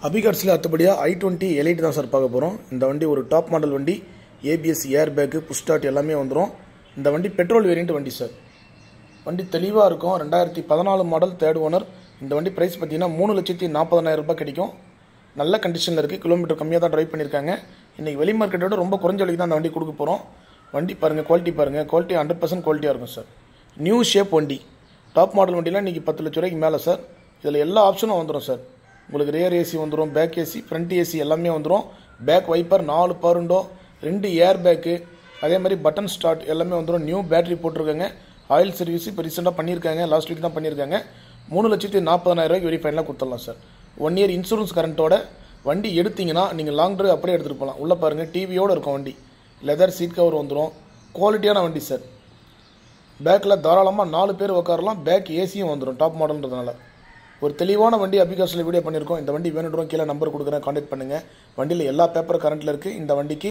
அபிகார்ஸில் அடுத்தபடியாக i20 elite தான் sir பார்க்க போகிறோம். இந்த வண்டி ஒரு டாப் மாடல் வண்டி. ABS, air bag, push start எல்லாமே வந்துடும். இந்த வண்டி பெட்ரோல் வேரியண்ட் வண்டி சார். வண்டி தெளிவாக இருக்கும். 2014 மாடல், தேர்ட் ஓனர். இந்த வண்டி ப்ரைஸ் பார்த்தீங்கன்னா 3,40,000 ரூபாய் கிடைக்கும். நல்ல கண்டிஷனில் இருக்குது. கிலோமீட்டர் கம்மியாக தான் ட்ரைவ் பண்ணியிருக்காங்க. இன்றைக்கி வெளி மார்க்கெட்டோட ரொம்ப குறைஞ்ச விலைக்கு தான் அந்த வண்டி கொடுக்க போகிறோம். வண்டி பாருங்கள், குவாலிட்டி பாருங்கள். குவாலிட்டி 100% குவாலிட்டியாக இருக்கும் சார். நியூ ஷேப் வண்டி. டாப் மாடல் வண்டிலாம் இன்றைக்கி 10 லட்ச ரூபாய்க்கு மேலே சார். இதில் எல்லா ஆப்ஷனும் வந்துடும் சார். உங்களுக்கு ரியர் ஏசி வந்துடும், பேக் ஏசி, ஃப்ரண்ட் ஏசி எல்லாமே வந்துடும். Back wiper, 4 power window, 2 air bag, அதே மாதிரி பட்டன் ஸ்டார்ட் எல்லாமே வந்துடும். நியூ பேட்டரி போட்டிருக்காங்க. ஆயில் சர்வீஸ் இப்போ ரீசெண்டாக பண்ணியிருக்காங்க. லாஸ்ட் வீக் தான் பண்ணியிருக்காங்க. 3,40,000 ரூபாய்க்கு வெரி ஃபைனலாக கொடுத்துடலாம் சார். 1 இயர் இன்சூரன்ஸ் கரண்ட்டோட வண்டி எடுத்திங்கன்னா நீங்கள் லாங் ட்ரைவ் அப்படியே எடுத்துகிட்டு போகலாம். உள்ளே பாருங்கள், டிவியோடு இருக்கும் வண்டி. லெதர் சீட் கவர் வந்துடும். குவாலிட்டியான வண்டி சார். பேக்கில் தாராளமாக 4 பேர் உட்காரலாம். பேக் ஏசியும் வந்துடும் டாப் மாடல்ன்றதுனால. ஒரு தெளிவான வண்டி அபிகார்ஸில் வீடியோ பண்ணியிருக்கோம். இந்த வண்டி வேணுன்றோம், கீழே நம்பர் கொடுக்குறேன், கான்டாக்ட் பண்ணுங்கள். வண்டியில் எல்லா பேப்பரும் கரண்ட்டில் இருக்குது. இந்த வண்டிக்கு